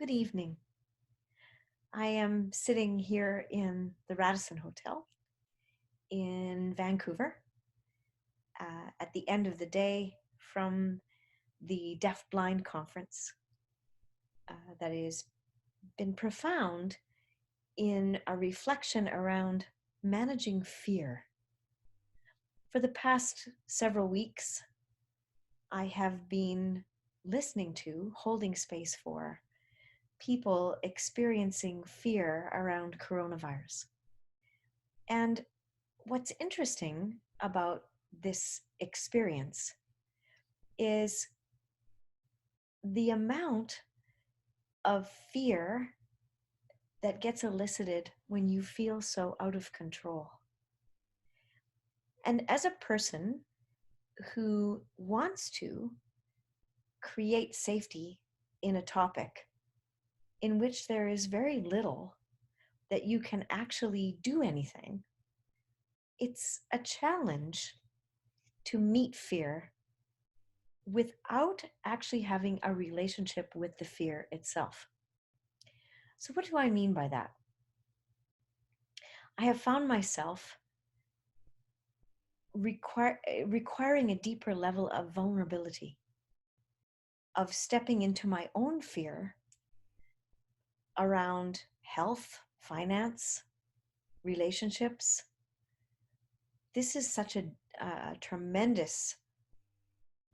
Good evening. I am sitting here in the Radisson Hotel in Vancouver at the end of the day from the Deaf Blind Conference that has been profound in a reflection around managing fear. For the past several weeks, I have been listening to, holding space for people experiencing fear around coronavirus. And what's interesting about this experience is the amount of fear that gets elicited when you feel so out of control. And as a person who wants to create safety in a topic in which there is very little that you can actually do anything, it's a challenge to meet fear without actually having a relationship with the fear itself. So, what do I mean by that? I have found myself requiring a deeper level of vulnerability, of stepping into my own fear around health, finance, relationships. This is such a tremendous,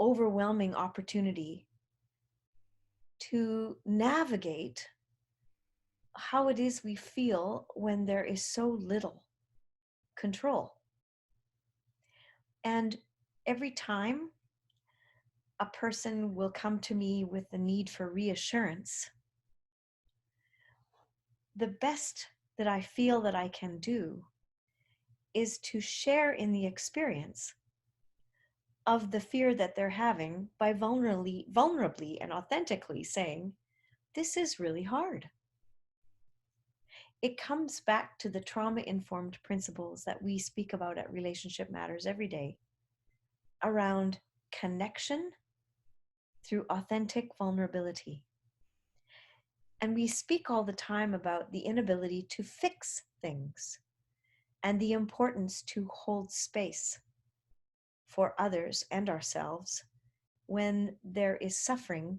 overwhelming opportunity to navigate how it is we feel when there is so little control. And every time a person will come to me with the need for reassurance, the best that I feel that I can do is to share in the experience of the fear that they're having by vulnerably and authentically saying, this is really hard. It comes back to the trauma-informed principles that we speak about at Relationship Matters every day around connection through authentic vulnerability. And we speak all the time about the inability to fix things and the importance to hold space for others and ourselves when there is suffering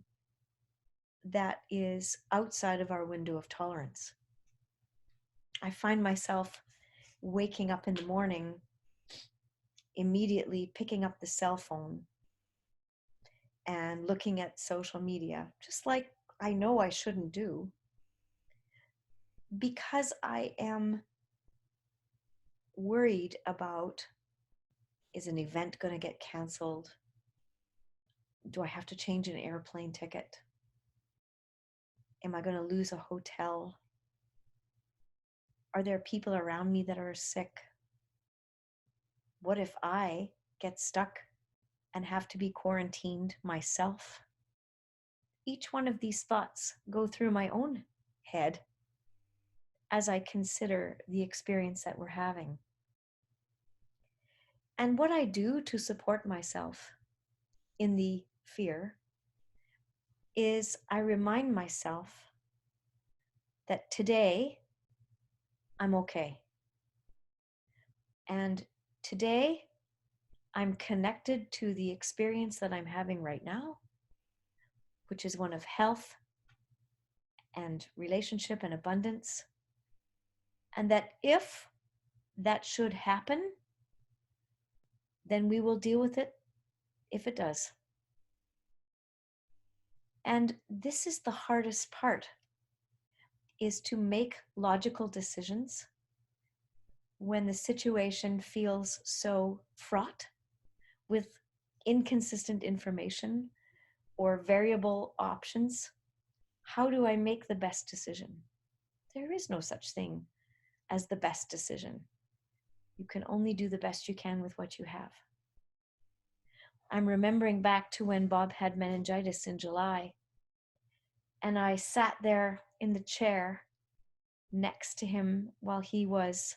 that is outside of our window of tolerance. I find myself waking up in the morning, immediately picking up the cell phone and looking at social media, just like I know I shouldn't do, because I am worried about, is an event going to get canceled? Do I have to change an airplane ticket? Am I going to lose a hotel? Are there people around me that are sick? What if I get stuck and have to be quarantined myself? Each one of these thoughts go through my own head as I consider the experience that we're having. And what I do to support myself in the fear is I remind myself that today I'm okay. And today I'm connected to the experience that I'm having right now, which is one of health and relationship and abundance. And that if that should happen, then we will deal with it if it does. And this is the hardest part, is to make logical decisions when the situation feels so fraught with inconsistent information or variable options. How do I make the best decision? There is no such thing as the best decision. You can only do the best you can with what you have. I'm remembering back to when Bob had meningitis in July, and I sat there in the chair next to him while he was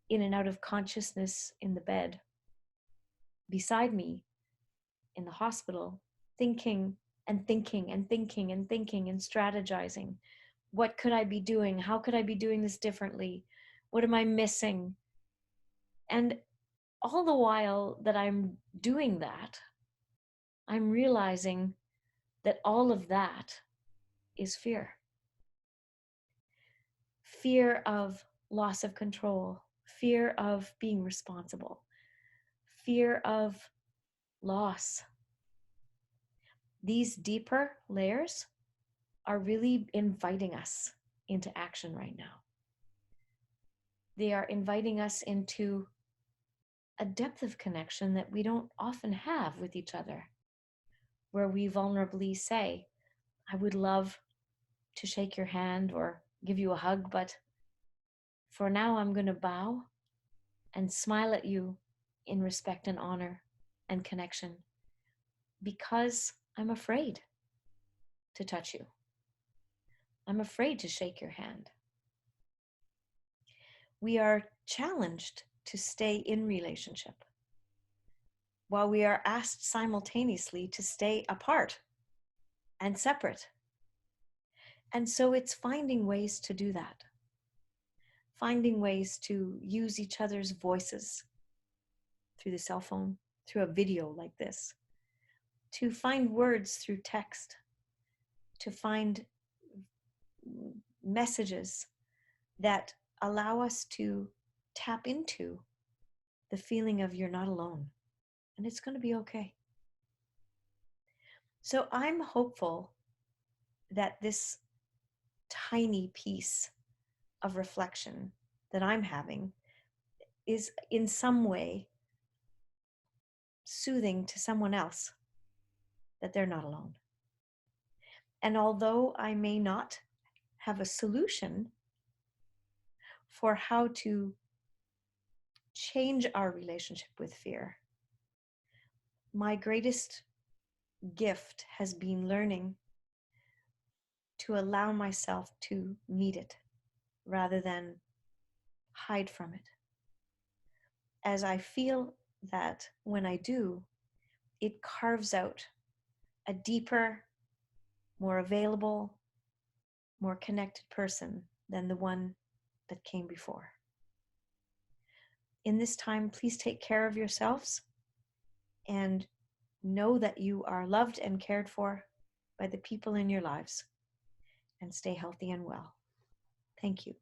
in and out of consciousness in the bed beside me in the hospital, thinking, and thinking and thinking and thinking and strategizing. What could I be doing? How could I be doing this differently? What am I missing? And all the while that I'm doing that, I'm realizing that all of that is fear. Fear of loss of control, fear of being responsible, fear of loss. These deeper layers are really inviting us into action right now. They are inviting us into a depth of connection that we don't often have with each other, where we vulnerably say, I would love to shake your hand or give you a hug, but for now I'm going to bow and smile at you in respect and honor and connection because I'm afraid to touch you. I'm afraid to shake your hand. We are challenged to stay in relationship while we are asked simultaneously to stay apart and separate. And so it's finding ways to do that, finding ways to use each other's voices through the cell phone, through a video like this, to find words through text, to find messages that allow us to tap into the feeling of you're not alone and it's going to be okay. So I'm hopeful that this tiny piece of reflection that I'm having is in some way soothing to someone else that they're not alone. And although I may not have a solution for how to change our relationship with fear, my greatest gift has been learning to allow myself to meet it rather than hide from it. As I feel that when I do, it carves out a deeper, more available, more connected person than the one that came before. In this time, please take care of yourselves and know that you are loved and cared for by the people in your lives, and stay healthy and well. Thank you.